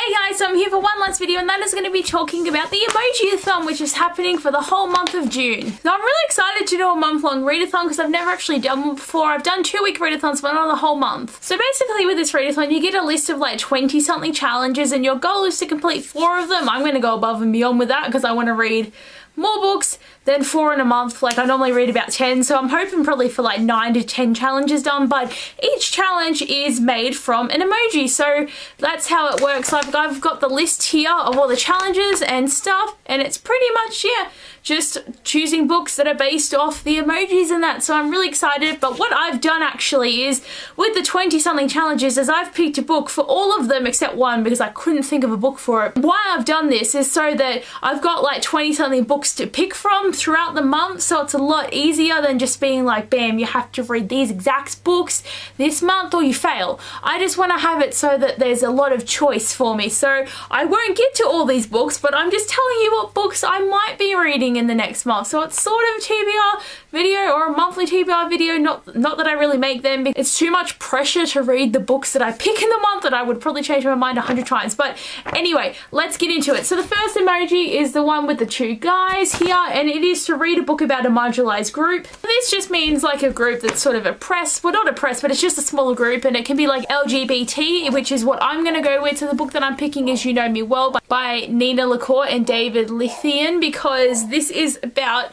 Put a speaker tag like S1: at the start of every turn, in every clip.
S1: Hey guys, so I'm here for one last video, and that is going to be talking about the Emojiathon, which is happening for the whole month of June. Now I'm really excited to do a month-long readathon because I've never actually done one before. I've done 2-week readathons, but not the whole month. So basically with this readathon, you get a list of like 20-something challenges, and your goal is to complete 4 of them. I'm going to go above and beyond with that because I want to read more books than 4 in a month. Like I normally read about 10, so I'm hoping probably for like 9 to 10 challenges done, but each challenge is made from an emoji, so that's how it works. I've got the list here of all the challenges and stuff, and it's pretty much, yeah, just choosing books that are based off the emojis and that, so I'm really excited. But what I've done actually is, with the 20-something challenges, is I've picked a book for all of them except one because I couldn't think of a book for it. Why I've done this is so that I've got like 20-something books to pick from throughout the month, so it's a lot easier than just being like, bam, you have to read these exact books this month or you fail. I just want to have it so that there's a lot of choice for me, so I won't get to all these books, but I'm just telling you what books I might be reading in the next month. So it's sort of a TBR video or a monthly TBR video, not that I really make them because it's too much pressure to read the books that I pick in the month, that I would probably change my mind 100 times. But anyway, let's get into it. So the first emoji is the one with the 2 guys here, and it is to read a book about a marginalized group. This just means like a group that's sort of oppressed, well, not oppressed, but it's just a smaller group, and it can be like LGBT, which is what I'm gonna go with. So the book that I'm picking is You Know Me Well by Nina LaCour and David Lithian, because this is about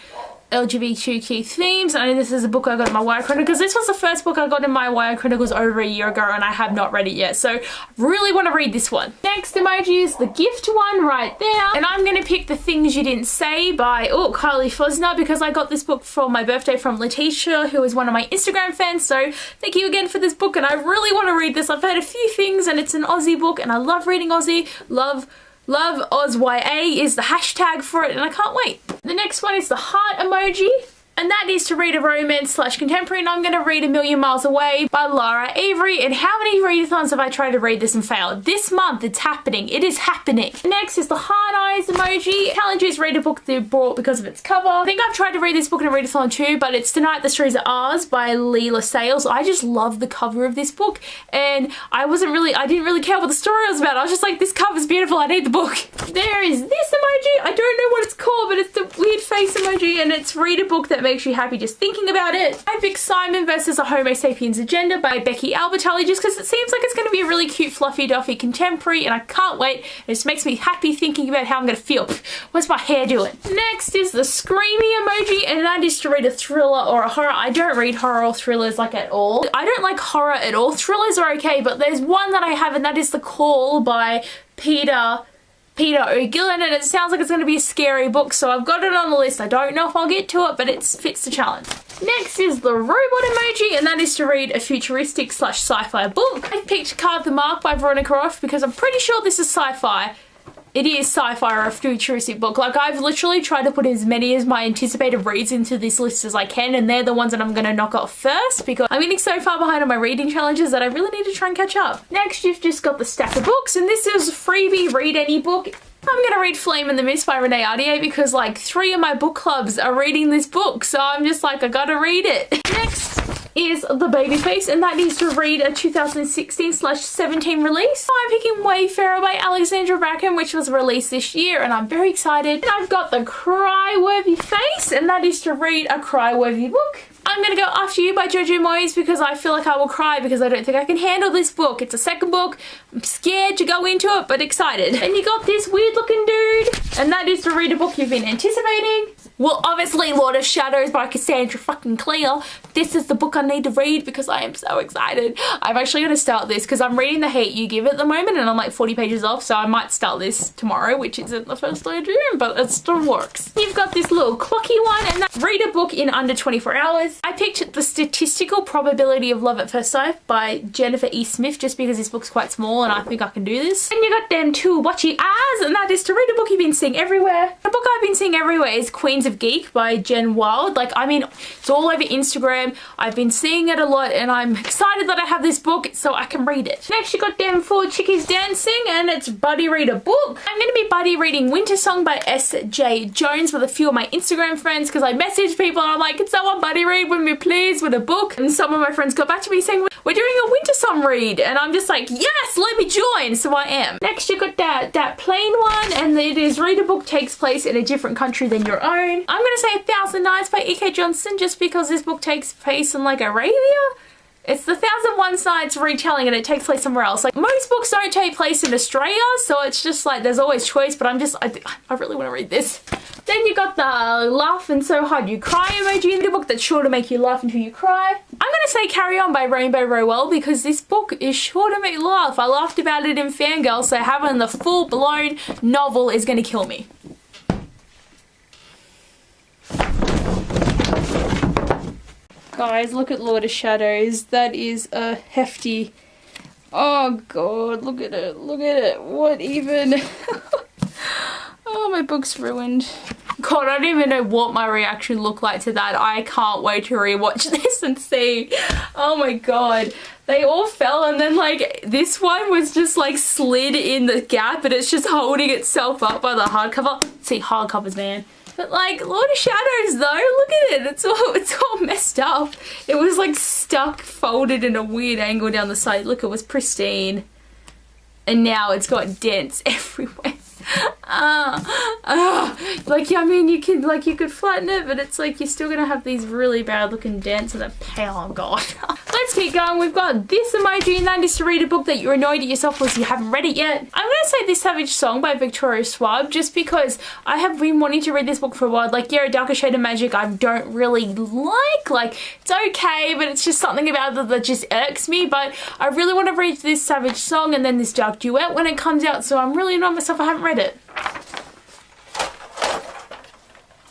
S1: LGBTQ themes. I know this is a book I got in my YA Chronicles. This was the first book I got in my YA Chronicles over a year ago, and I have not read it yet, so I really want to read this one. Next emoji is the gift one right there, and I'm going to pick The Things You Didn't Say by Kylie Fosner, because I got this book for my birthday from Letitia, who is one of my Instagram fans, so thank you again for this book, and I really want to read this. I've heard a few things, and it's an Aussie book, and I love reading Aussie. Love OzYA is the hashtag for it, and I can't wait. The next one is the heart emoji, and that is to read a romance/contemporary, and I'm going to read A Million Miles Away by Lara Avery. And how many readathons have I tried to read this and failed? This month it's happening. It is happening. Next is the heart eyes emoji. Challenge is read a book they bought because of its cover. I think I've tried to read this book in a readathon too, but it's Tonight the Stories Are Ours by Leela Sales. I just love the cover of this book, and I didn't really care what the story was about. I was just like, this cover's beautiful, I need the book. There is this emoji. I don't know what it's called, but it's the weird face emoji, and it's read a book that makes you happy just thinking about it. I picked Simon versus a Homo Sapiens Agenda by Becky Albertalli, just because it seems like it's going to be a really cute, fluffy, duffy contemporary, and I can't wait. It just makes me happy thinking about how I'm going to feel. What's my hair doing? Next is the screamy emoji, and that is to read a thriller or a horror. I don't read horror or thrillers like at all. I don't like horror at all. Thrillers are okay, but there's one that I have, and that is The Call by Peter O'Gillen, and it sounds like it's going to be a scary book, so I've got it on the list. I don't know if I'll get to it, but it fits the challenge. Next is the robot emoji, and that is to read a futuristic/sci-fi book. I picked Card the Mark by Veronica Roth because I'm pretty sure this is sci-fi. It is sci-fi or a futuristic book. Like, I've literally tried to put as many as my anticipated reads into this list as I can, and they're the ones that I'm going to knock off first because I'm getting so far behind on my reading challenges that I really need to try and catch up. Next, you've just got the stack of books, and this is freebie read any book. I'm going to read Flame in the Mist by Renee Ahdieh because like 3 of my book clubs are reading this book, so I'm just like, I gotta read it. Next is The Baby Face, and that is to read a 2016/17 release. I'm picking Wayfarer by Alexandra Bracken, which was released this year, and I'm very excited. And I've got The Cry-Worthy Face, and that is to read a cry-worthy book. I'm going to go After You by Jojo Moyes because I feel like I will cry because I don't think I can handle this book. It's a second book. I'm scared to go into it, but excited. And you got this weird looking dude, and that is to read a book you've been anticipating. Well, obviously Lord of Shadows by Cassandra fucking Clare. This is the book I need to read because I am so excited. I'm actually going to start this because I'm reading The Hate You Give at the moment, and I'm like 40 pages off, so I might start this tomorrow, which isn't the first day of June, but it still works. You've got this little clocky one, and that read a book in under 24 hours. I picked The Statistical Probability of Love at First Sight by Jennifer E. Smith just because this book's quite small and I think I can do this. And you got them 2 watchy eyes, and that is to read a book you've been seeing everywhere. The book I've been seeing everywhere is Queens of Geek by Jen Wild. Like, I mean, it's all over Instagram. I've been seeing it a lot, and I'm excited that I have this book so I can read it. Next, you got them 4 chickies dancing, and it's buddy read a book. I'm going to be buddy reading Winter Song by S.J. Jones with a few of my Instagram friends because I messaged people and I'm like, can someone buddy read with me please with a book? And some of my friends got back to me saying, we're doing a winter song read, and I'm just like, yes, let me join. So I am. Next, you got that plain one, and it is read a book takes place in a different country than your own. I'm gonna say 1,000 Nights by E.K. Johnston, just because this book takes place in like Arabia. It's the 1,001 Nights retelling, and it takes place somewhere else. Like, most books don't take place in Australia, so it's just like there's always choice, but I really want to read this. Then you got the laugh and so hard you cry emoji in the book that's sure to make you laugh until you cry. I'm gonna say Carry On by Rainbow Rowell, because this book is sure to make you laugh. I laughed about it in Fangirl, so having the full-blown novel is gonna kill me. Guys, look at Lord of Shadows. That is a hefty... Oh god, look at it. Look at it. What even? Oh, my book's ruined. God, I don't even know what my reaction looked like to that. I can't wait to rewatch this and see. Oh my god. They all fell, and then like this one was just like slid in the gap, and it's just holding itself up by the hardcover. See, hardcovers, man. But like Lord of Shadows though, look at it. It's all messed up. It was like stuck, folded in a weird angle down the side. Look, it was pristine. And now it's got dents everywhere. Like, I mean, you could flatten it, but it's like you're still gonna have these really bad looking dents and a oh god. Let's keep going. We've got this emoji, and that is to read a book that you're annoyed at yourself because you haven't read it yet. I'm gonna say This Savage Song by Victoria Schwab, just because I have been wanting to read this book for a while. Like, yeah, A Darker Shade of Magic I don't really like it's okay, but it's just something about it that just irks me. But I really want to read This Savage Song and then this Dark Duet when it comes out, so I'm really annoyed myself I haven't read it.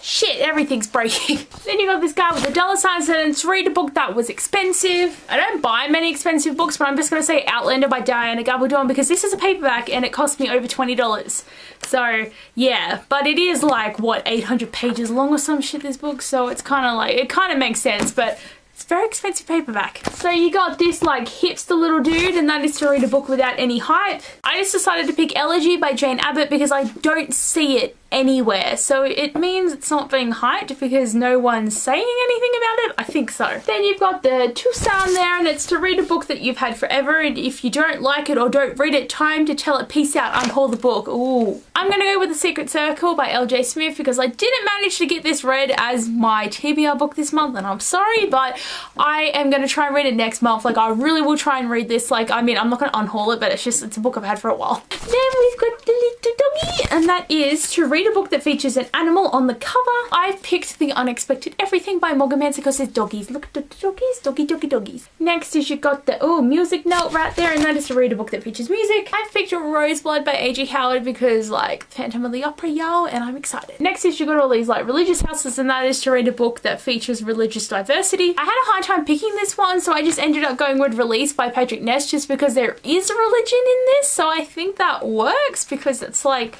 S1: Shit, everything's breaking. Then you got this guy with the dollar signs, and it's read a book that was expensive. I don't buy many expensive books, but I'm just gonna say Outlander by Diana Gabaldon, because this is a paperback and it cost me over $20. So yeah, but it is like, what, 800 pages long or some shit, this book, so it's kind of like, it kind of makes sense, but it's a very expensive paperback. So you got this like hipster little dude, and that is to read a book without any hype. I just decided to pick Elegy by Jane Abbott because I don't see it anywhere, so it means it's not being hyped because no one's saying anything about it. I think so. Then you've got the Toussaint there, and it's to read a book that you've had forever, and if you don't like it or don't read it, time to tell it peace out, unhaul the book. Ooh. I'm gonna go with The Secret Circle by LJ Smith because I didn't manage to get this read as my TBR book this month, and I'm sorry, but I am gonna try and read it next month. Like, I really will try and read this. Like, I mean, I'm not gonna unhaul it, but it's a book I've had for a while. Then we've got the little doggy, and that is to read a book that features an animal on the cover. I've picked The Unexpected Everything by Morgan Manson because there's doggies. Look at the doggies, doggies. Next is you got the music note right there, and that is to read a book that features music. I've picked Roseblood by A.G. Howard because like Phantom of the Opera, y'all, and I'm excited. Next is you got all these like religious houses, and that is to read a book that features religious diversity. I had a hard time picking this one, so I just ended up going with Release by Patrick Ness just because there is a religion in this, so I think that works because it's like,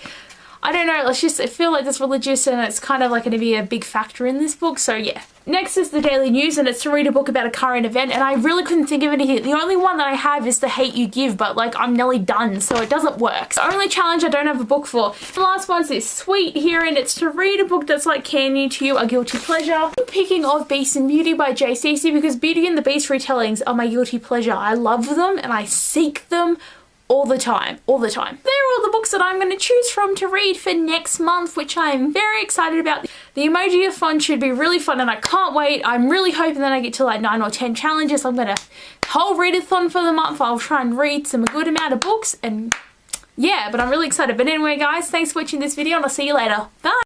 S1: I don't know, let's just, I feel like it's religious and it's kind of like going to be a big factor in this book, so yeah. Next is the Daily News, and it's to read a book about a current event, and I really couldn't think of anything. The only one that I have is The Hate You Give, but like I'm nearly done, so it doesn't work. The only challenge I don't have a book for. The last one's this Sweet here, and it's to read a book that's like candy to you, a guilty pleasure. I'm picking Of Beast and Beauty by J. Stacey because Beauty and the Beast retellings are my guilty pleasure. I love them and I seek them all the time. They're all the books that I'm going to choose from to read for next month, which I am very excited about. The Emojiathon should be really fun, and I can't wait. I'm really hoping that I get to like 9 or 10 challenges. I'm going to whole readathon for the month. I'll try and read a good amount of books, and yeah, but I'm really excited. But anyway, guys, thanks for watching this video, and I'll see you later. Bye!